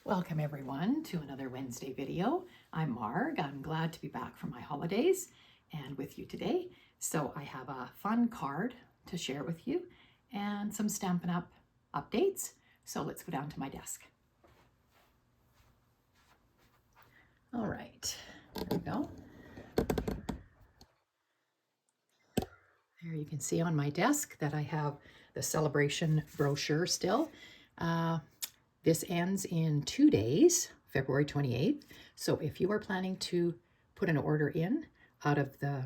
Welcome everyone to another Wednesday video. I'm Marg. I'm glad to be back from my holidays and with you today. So I have a fun card to share with you and some Stampin' Up! Updates. So let's go down to my desk. All right, there we go. There you can see on my desk that I have the celebration brochure still. This ends in 2 days, February 28th. So if you are planning to put an order in out of the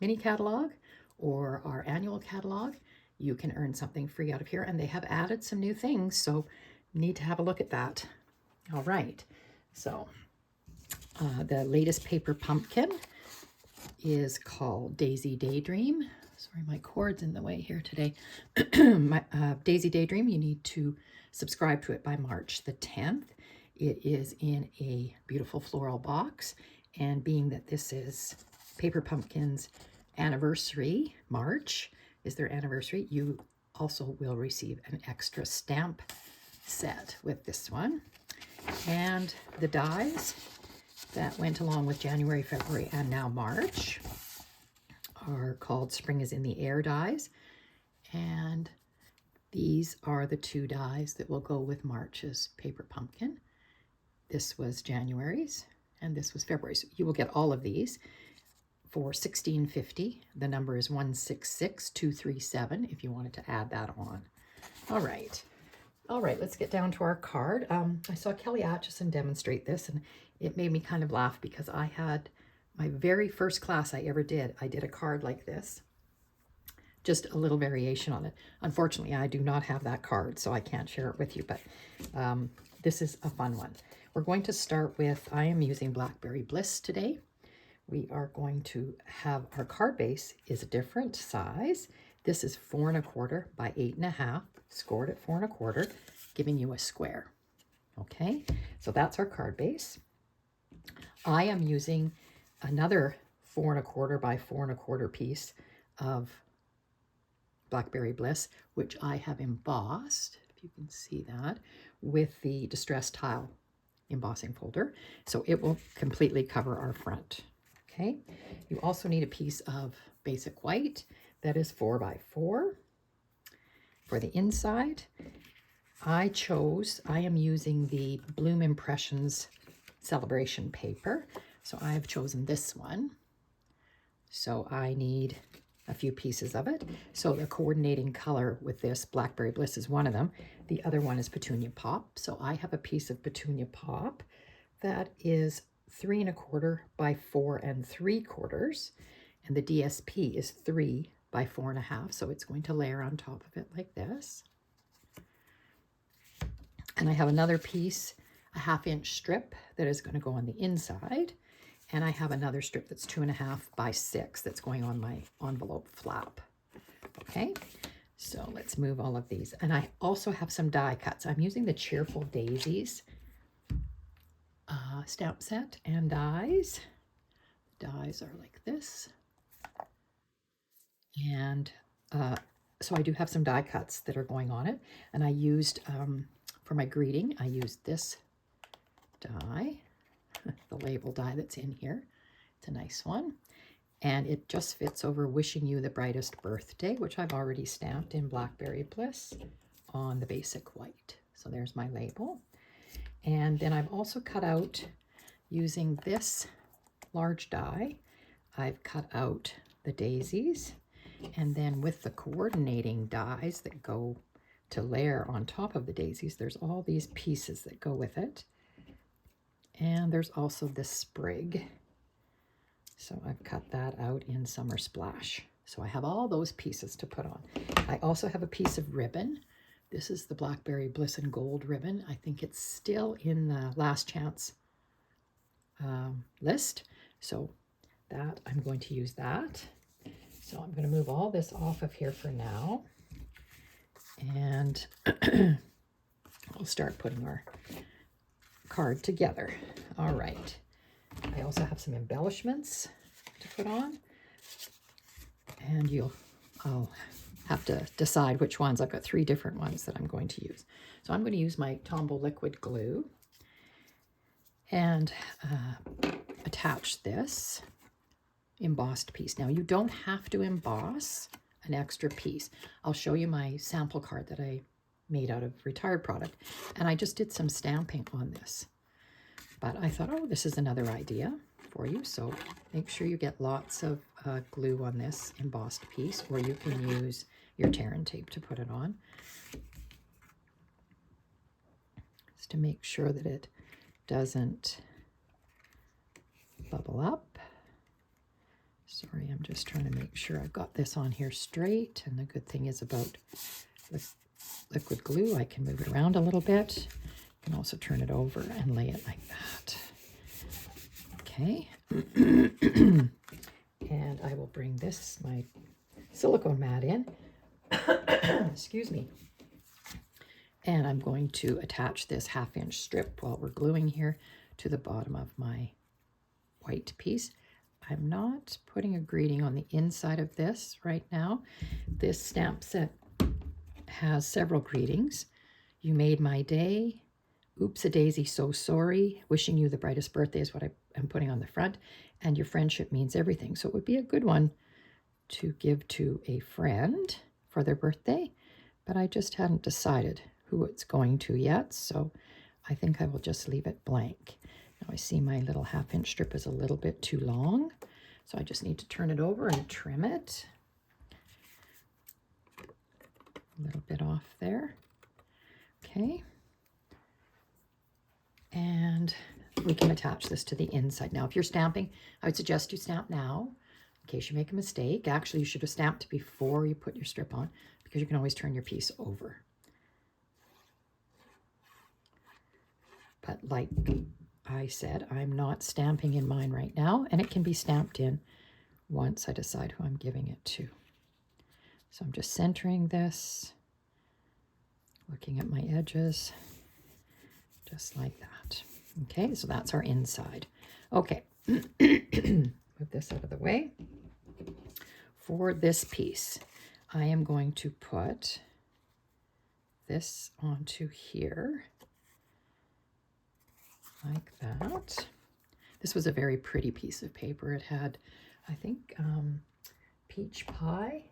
mini catalog or our annual catalog, you can earn something free out of here. And they have added some new things, so you need to have a look at that. All right, so the latest paper pumpkin is called Daisy Daydream. Sorry, my cord's in the way here today. Daisy Daydream, you need to subscribe to it by March the 10th. It is in a beautiful floral box, and being that this is Paper Pumpkin's anniversary, March is their anniversary, you also will receive an extra stamp set with this one. And the dies that went along with January, February, and now March are called Spring is in the Air dies. And these are the two dies that will go with March's Paper Pumpkin. This was January's and this was February's. You will get all of these for $16.50. The number is 166237 if you wanted to add that on. All right, let's get down to our card. I saw Kelly Acheson demonstrate this, and it made me kind of laugh because I had my very first class I ever did. I did a card like this, just a little variation on it. Unfortunately, I do not have that card, so I can't share it with you, but this is a fun one. We're going to start with, I am using Blackberry Bliss today. We are going to have, our card base is a different size. This is 4 1/4 by 8 1/2, scored at 4 1/4, giving you a square. Okay, so that's our card base. I am using another 4 1/4 by 4 1/4 piece of Blackberry Bliss, which I have embossed, if you can see that, with the Distress Tile embossing folder. So it will completely cover our front. Okay, you also need a piece of basic white that is 4 by 4. For the inside, I am using the Bloom Impressions celebration paper. So I have chosen this one. So I need a few pieces of it. So the coordinating color with this, Blackberry Bliss, is one of them. The other one is Petunia Pop. So I have a piece of Petunia Pop that is 3 1/4 by 4 3/4. And the DSP is 3 by 4 1/2. So it's going to layer on top of it like this. And I have another piece, a 1/2 inch strip that is going to go on the inside. And I have another strip that's 2 1/2 by 6 that's going on my envelope flap. Okay, so let's move all of these. And I also have some die cuts. I'm using the Cheerful Daisies stamp set and dies. Dies are like this. And so I do have some die cuts that are going on it. And I used, for my greeting, I used this die. The label die that's in here. It's a nice one. And it just fits over Wishing You the Brightest Birthday, which I've already stamped in Blackberry Bliss on the basic white. So there's my label. And then I've also cut out, using this large die, I've cut out the daisies. And then with the coordinating dies that go to layer on top of the daisies, there's all these pieces that go with it. And there's also this sprig. So I've cut that out in Summer Splash. So I have all those pieces to put on. I also have a piece of ribbon. This is the Blackberry Bliss and Gold ribbon. I think it's still in the last chance list. So that, I'm going to use that. So I'm going to move all this off of here for now. And we'll start putting our card together. All right. I also have some embellishments to put on. And I'll have to decide which ones. I've got 3 different ones that I'm going to use. So I'm going to use my Tombow liquid glue. and attach this embossed piece. Now you don't have to emboss an extra piece. I'll show you my sample card that I made out of retired product, and I just did some stamping on this. But I thought, oh, this is another idea for you. So make sure you get lots of glue on this embossed piece, or you can use your tear and tape to put it on. Just to make sure that it doesn't bubble up. Sorry, I'm just trying to make sure I've got this on here straight. And the good thing is about liquid glue, I can move it around a little bit. You can also turn it over and lay it like that. Okay. And I will bring this, my silicone mat in. Excuse me. And I'm going to attach this 1/2 inch strip while we're gluing here to the bottom of my white piece. I'm not putting a greeting on the inside of this right now. This stamp set has several greetings. You made my day. Oops a daisy, so sorry. Wishing you the brightest birthday is what I'm putting on the front. And your friendship means everything. So it would be a good one to give to a friend for their birthday. But I just hadn't decided who it's going to yet. So I think I will just leave it blank. Now I see my little 1/2 inch strip is a little bit too long. So I just need to turn it over and trim it. A little bit off there. Okay. And we can attach this to the inside. Now, if you're stamping, I would suggest you stamp now in case you make a mistake. Actually, you should have stamped before you put your strip on, because you can always turn your piece over. But like I said, I'm not stamping in mine right now, and it can be stamped in once I decide who I'm giving it to. So I'm just centering this, looking at my edges, just like that. Okay, so that's our inside. Okay, move this out of the way. For this piece, I am going to put this onto here, like that. This was a very pretty piece of paper. It had, I think, peach pie.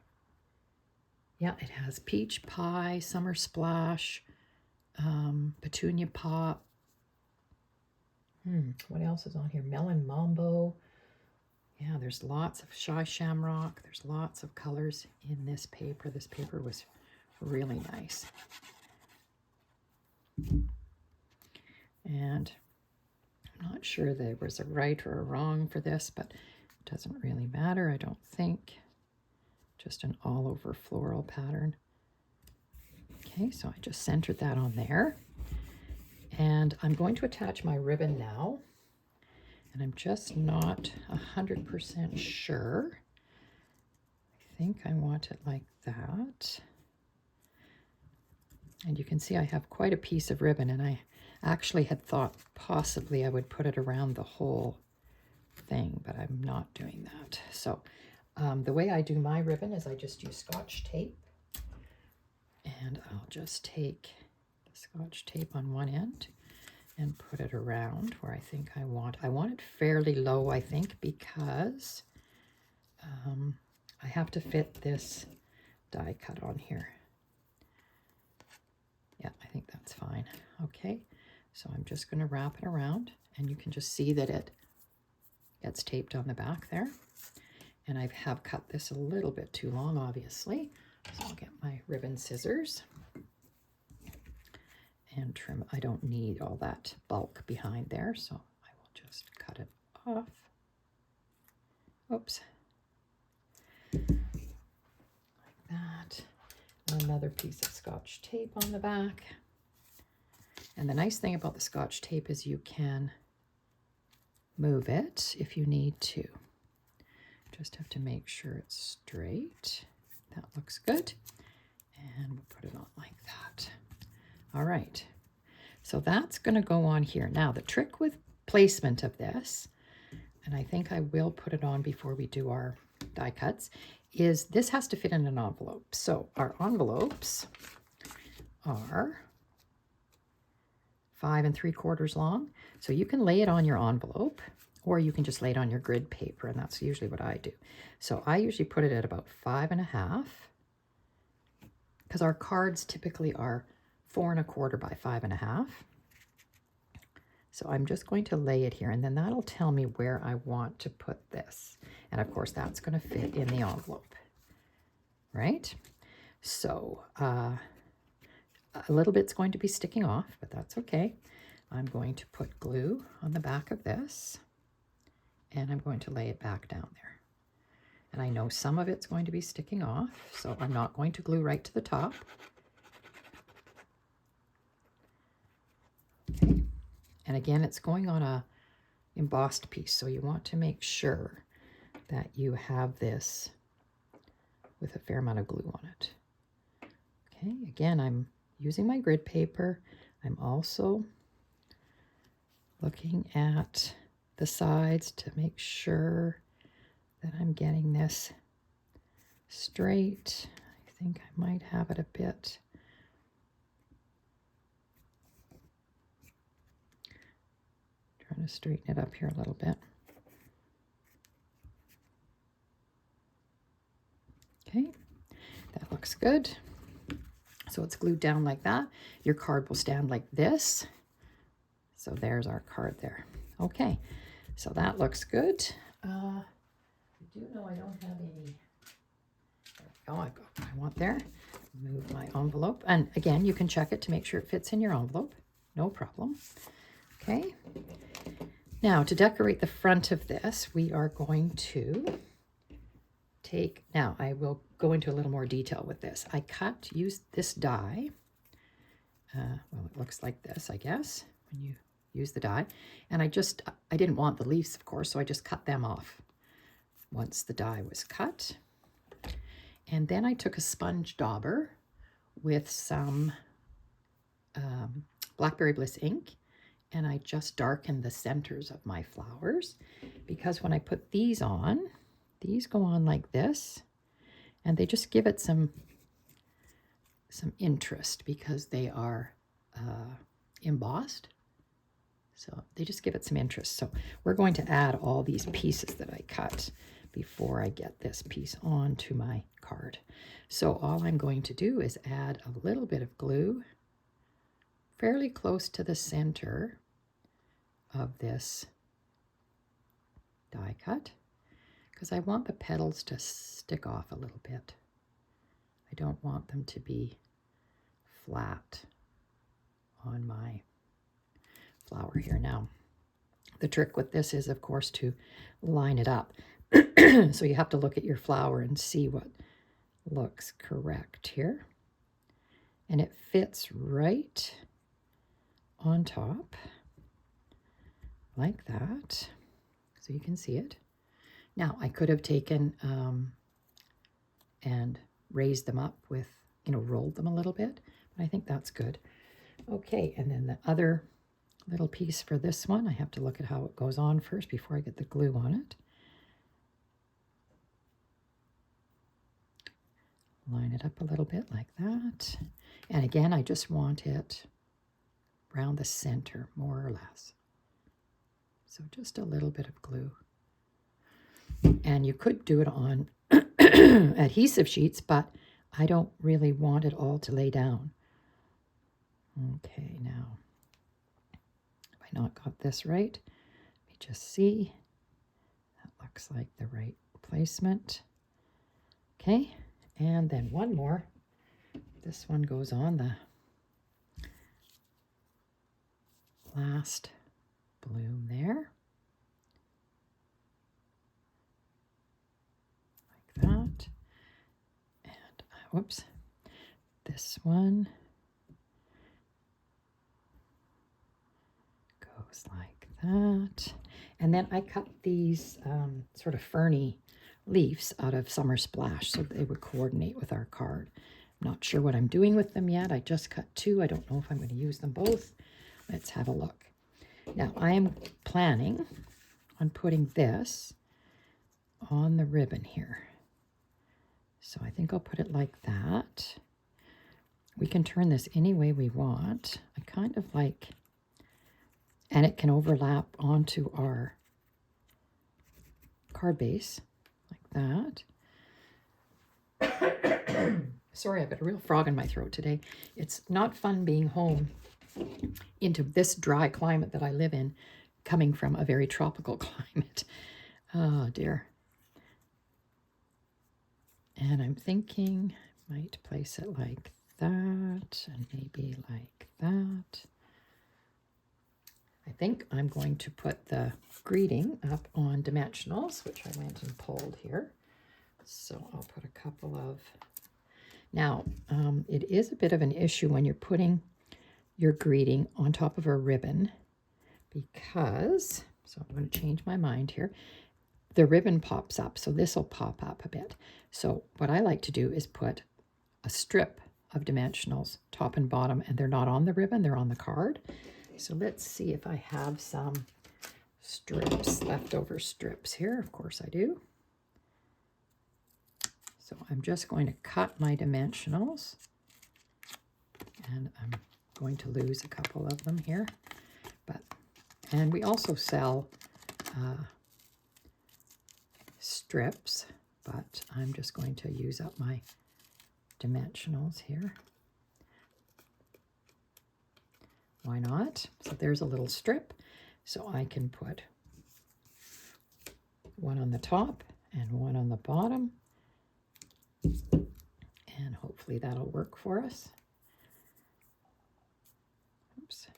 Yeah, it has peach pie, summer splash, petunia pop. What else is on here? Melon mambo. Yeah, there's lots of shy shamrock. There's lots of colors in this paper. This paper was really nice. And I'm not sure there was a right or a wrong for this, but it doesn't really matter, I don't think. Just an all-over floral pattern. Okay, so I just centered that on there. And I'm going to attach my ribbon now. And I'm just not 100% sure. I think I want it like that. And you can see I have quite a piece of ribbon, and I actually had thought possibly I would put it around the whole thing, but I'm not doing that. So the way I do my ribbon is I just use Scotch tape, and I'll just take the Scotch tape on one end and put it around where I think I want. I want it fairly low, I think, because I have to fit this die cut on here. Yeah, I think that's fine. Okay, so I'm just going to wrap it around, and you can just see that it gets taped on the back there. And I have cut this a little bit too long, obviously. So I'll get my ribbon scissors and trim. I don't need all that bulk behind there, so I will just cut it off. Oops. Like that. Another piece of Scotch tape on the back. And the nice thing about the Scotch tape is you can move it if you need to. Just have to make sure it's straight. That looks good. And we'll put it on like that. All right. So that's going to go on here. Now, the trick with placement of this, and I think I will put it on before we do our die cuts, is this has to fit in an envelope. So our envelopes are 5 3/4 long. So you can lay it on your envelope, or you can just lay it on your grid paper, and that's usually what I do. So I usually put it at about 5 1/2, because our cards typically are 4 1/4 by 5 1/2. So I'm just going to lay it here, and then that'll tell me where I want to put this. And of course, that's going to fit in the envelope, right? So a little bit's going to be sticking off, but that's okay. I'm going to put glue on the back of this, and I'm going to lay it back down there. And I know some of it's going to be sticking off, so I'm not going to glue right to the top. Okay. And again, it's going on a embossed piece, so you want to make sure that you have this with a fair amount of glue on it. Okay, again, I'm using my grid paper. I'm also looking at the sides to make sure that I'm getting this straight. I think I might have it a bit. Trying to straighten it up here a little bit. Okay, that looks good. So it's glued down like that. Your card will stand like this. So there's our card there. Okay, so that looks good. I do know I don't have any. Oh, I want there. Move my envelope. And again, you can check it to make sure it fits in your envelope. No problem. Okay. Now, to decorate the front of this, we are going to take, now I will go into a little more detail with this. I used this die. Well, it looks like this, I guess, when you use the die. And I didn't want the leaves, of course, so I just cut them off once the die was cut. And then I took a sponge dauber with some Blackberry Bliss ink, and I just darkened the centers of my flowers, because when I put these on, these go on like this, and they just give it some interest because they are embossed. So they just give it some interest. So we're going to add all these pieces that I cut before I get this piece onto my card. So all I'm going to do is add a little bit of glue fairly close to the center of this die cut, because I want the petals to stick off a little bit. I don't want them to be flat on my flower here. Now, the trick with this is, of course, to line it up. So you have to look at your flower and see what looks correct here. And it fits right on top like that, so you can see it. Now, I could have taken and raised them up with, rolled them a little bit, but I think that's good. Okay, and then the other little piece for this one, I have to look at how it goes on first before I get the glue on it. Line it up a little bit like that. And again, I just want it around the center, more or less. So just a little bit of glue. And you could do it on adhesive sheets, but I don't really want it all to lay down. Okay, now, have I not got this right? Let me just see. That looks like the right placement. Okay, and then one more. This one goes on the last bloom there. Like that. And, whoops, this one goes like that. And then I cut these sort of ferny leaves out of Summer Splash so they would coordinate with our card. I'm not sure what I'm doing with them yet. I just cut two. I don't know if I'm going to use them both. Let's have a look. Now, I am planning on putting this on the ribbon here. So I think I'll put it like that. We can turn this any way we want. I kind of like and it can overlap onto our card base like that. Sorry, I've got a real frog in my throat today. It's not fun being home into this dry climate that I live in, coming from a very tropical climate. Oh dear. And I'm thinking I might place it like that, and maybe like that. I think I'm going to put the greeting up on dimensionals, which I went and pulled here. So I'll put a couple of... Now, it is a bit of an issue when you're putting your greeting on top of a ribbon because, so I'm going to change my mind here, the ribbon pops up, so this will pop up a bit. So what I like to do is put a strip of dimensionals, top and bottom, and they're not on the ribbon, they're on the card. So let's see if I have some strips, leftover strips here. Of course I do. So I'm just going to cut my dimensionals, and I'm going to lose a couple of them here. And we also sell strips, but I'm just going to use up my dimensionals here. Why not? So there's a little strip, so I can put one on the top and one on the bottom, and hopefully that'll work for us. Oops.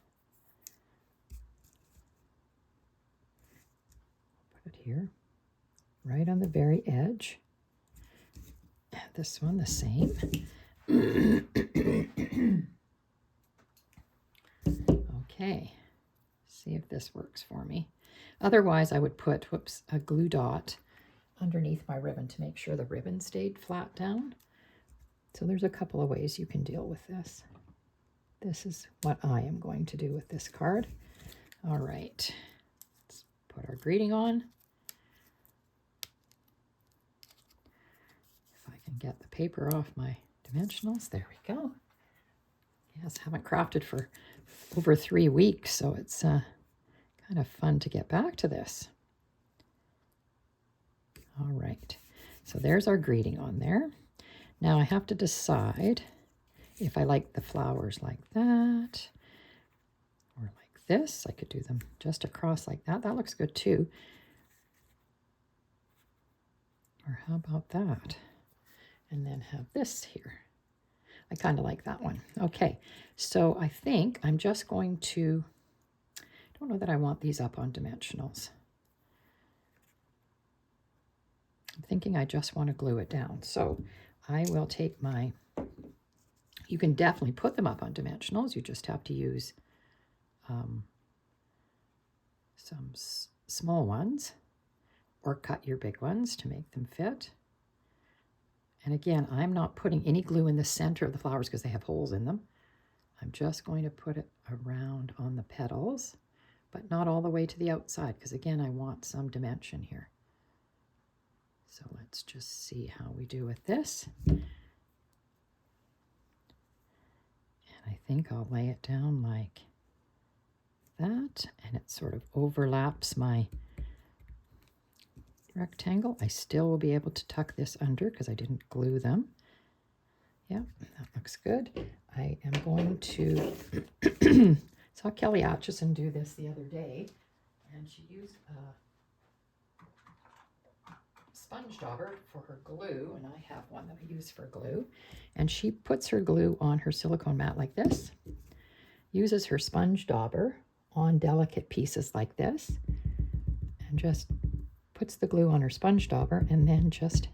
Put it here, right on the very edge. And this one the same. Okay, see if this works for me. Otherwise, I would put, a glue dot underneath my ribbon to make sure the ribbon stayed flat down. So there's a couple of ways you can deal with this. This is what I am going to do with this card. All right, let's put our greeting on. If I can get the paper off my dimensionals, there we go. Yes, haven't crafted for over 3 weeks, so it's kind of fun to get back to this. All right, so there's our greeting on there. Now I have to decide if I like the flowers like that or like this. I could do them just across like that. That looks good too. Or how about that? And then have this here. I kind of like that one. Okay, so I think I'm just going to, I don't know that I want these up on dimensionals. I'm thinking I just want to glue it down. So I will take my, you can definitely put them up on dimensionals. You just have to use some small ones or cut your big ones to make them fit. And again, I'm not putting any glue in the center of the flowers because they have holes in them. I'm just going to put it around on the petals, but not all the way to the outside because again, I want some dimension here. So let's just see how we do with this. And I think I'll lay it down like that, and it sort of overlaps my rectangle. I still will be able to tuck this under because I didn't glue them. Yeah, that looks good. I am going to saw Kelly Acheson do this the other day, and she used a sponge dauber for her glue, and I have one that I use for glue. And she puts her glue on her silicone mat like this, uses her sponge dauber on delicate pieces like this, and just puts the glue on her sponge dauber and then just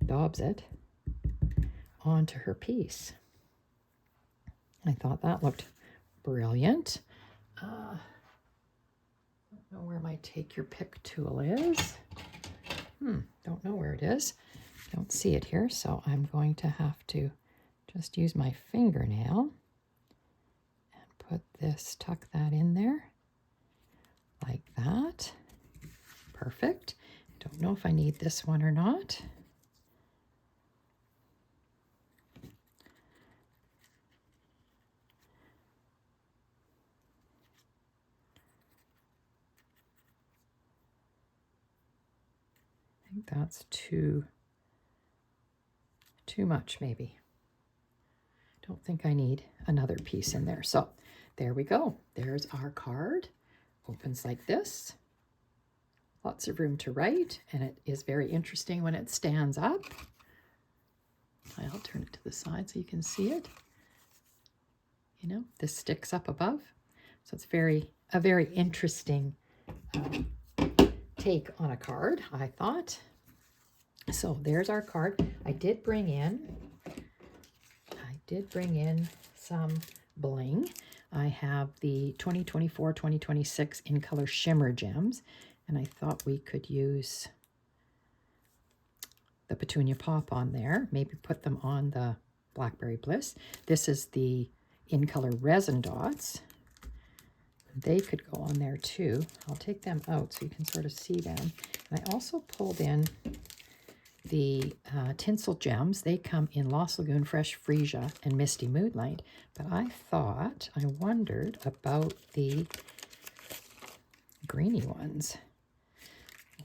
daubs it onto her piece. I thought that looked brilliant. Don't know where my take your pick tool is. Don't know where it is. Don't see it here, so I'm going to have to just use my fingernail and put this, tuck that in there like that. Perfect. Don't know if I need this one or not. think that's too much maybe. Don't think I need another piece in there. So there we go. There's our card. Opens like this. Lots of room to write, and it is very interesting when it stands up. I'll turn it to the side so you can see it. You know, this sticks up above. So it's a very interesting take on a card, I thought. So there's our card. I did bring in some bling. I have the 2024-2026 in color shimmer gems, and I thought we could use the Petunia Pop on there, maybe put them on the Blackberry Bliss. This is the in color resin dots. They could go on there too. I'll take them out so you can sort of see them. And I also pulled in the tinsel gems. They come in Lost Lagoon, Fresh Freesia, and Misty Moonlight. But I wondered about the greeny ones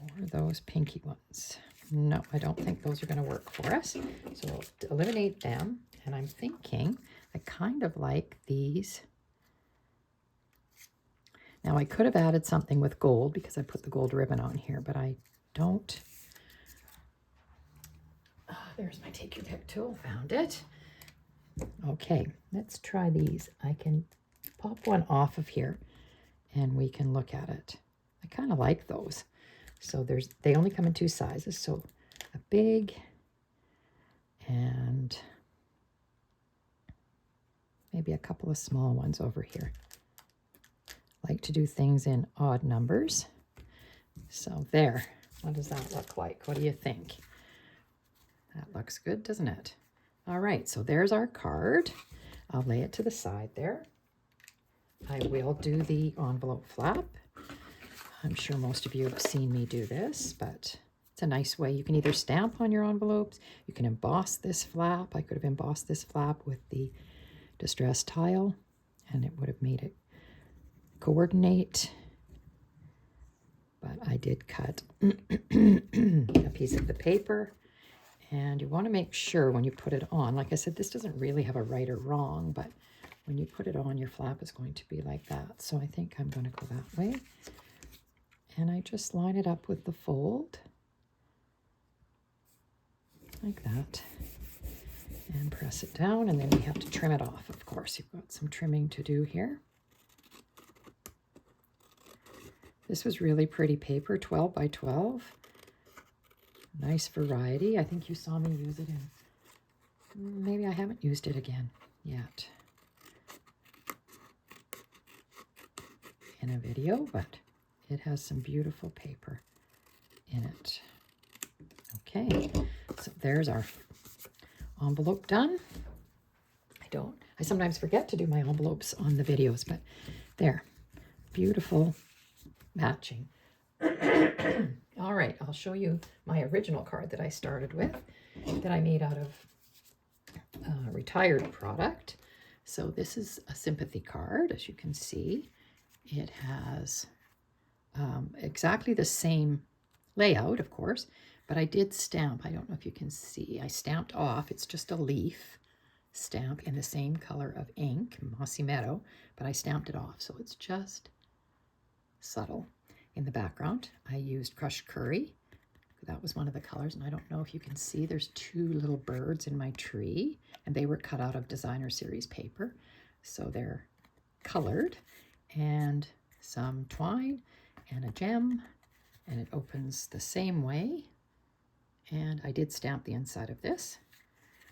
or those pinky ones. No, I don't think those are going to work for us. So we'll eliminate them. And I'm thinking I kind of like these. Now I could have added something with gold because I put the gold ribbon on here, but I don't. There's my take your pick tool, found it. Okay, let's try these. I can pop one off of here and we can look at it. I kind of like those. So they only come in two sizes, so a big and maybe a couple of small ones over here. Like to do things in odd numbers. So there, what does that look like? What do you think? That looks good, doesn't it? All right, so there's our card. I'll lay it to the side there. I will do the envelope flap. I'm sure most of you have seen me do this, but it's a nice way. You can either stamp on your envelopes, you can emboss this flap. I could have embossed this flap with the distress tile, and it would have made it coordinate. But I did cut a piece of the paper, and you want to make sure when you put it on, like I said, this doesn't really have a right or wrong, but when you put it on, your flap is going to be like that. So I think I'm going to go that way. And I just line it up with the fold, like that, and press it down, and then we have to trim it off, of course. You've got some trimming to do here. This was really pretty paper, 12 by 12. Nice variety. I think you saw me use it in, maybe I haven't used it again yet in a video, but it has some beautiful paper in it. Okay, so there's our envelope done. I sometimes forget to do my envelopes on the videos, but there, beautiful matching. All right, I'll show you my original card that I started with, that I made out of retired product. So this is a sympathy card, as you can see. It has exactly the same layout, of course, but I did stamp. I don't know if you can see. I stamped off. It's just a leaf stamp in the same color of ink, Mossy Meadow, but I stamped it off, so it's just subtle. In the background, I used crushed curry. That was one of the colors, and I don't know if you can see, there's two little birds in my tree, and they were cut out of designer series paper, so they're colored, and some twine and a gem, and it opens the same way. And I did stamp the inside of this,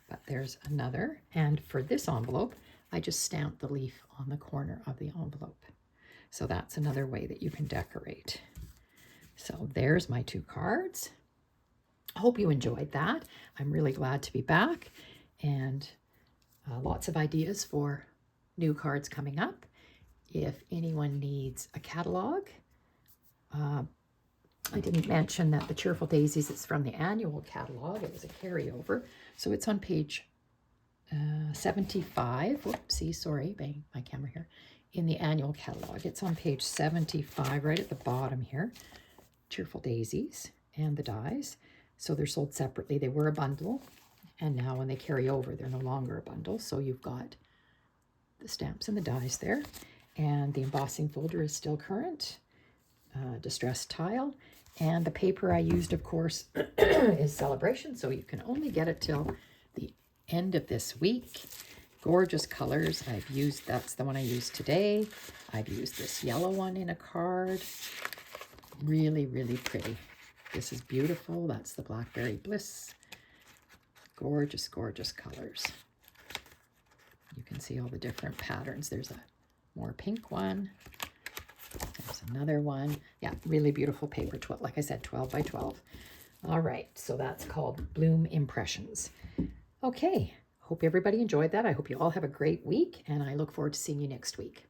but there's another. And for this envelope, I just stamped the leaf on the corner of the envelope. So that's another way that you can decorate. So there's my two cards. I hope you enjoyed that. I'm really glad to be back, and lots of ideas for new cards coming up. If anyone needs a catalog, I didn't mention that the Cheerful Daisies is from the annual catalog. It was a carryover. So it's on page 75. Whoopsie, sorry, bang my camera here. In the annual catalog, it's on page 75, right at the bottom here. Cheerful Daisies and the dies. So they're sold separately. They were a bundle, and now when they carry over, they're no longer a bundle. So you've got the stamps and the dies there, and the embossing folder is still current, distressed tile, and the paper I used, of course, is Celebration, so you can only get it till the end of this week. Gorgeous colors. I've used, that's the one I used today. I've used this yellow one in a card. Really, really pretty. This is beautiful. That's the Blackberry Bliss. Gorgeous, gorgeous colors. You can see all the different patterns. There's a more pink one. There's another one. Yeah, really beautiful paper. 12, like I said, 12 by 12. All right, so that's called Bloom Impressions. Okay, hope everybody enjoyed that. I hope you all have a great week, and I look forward to seeing you next week.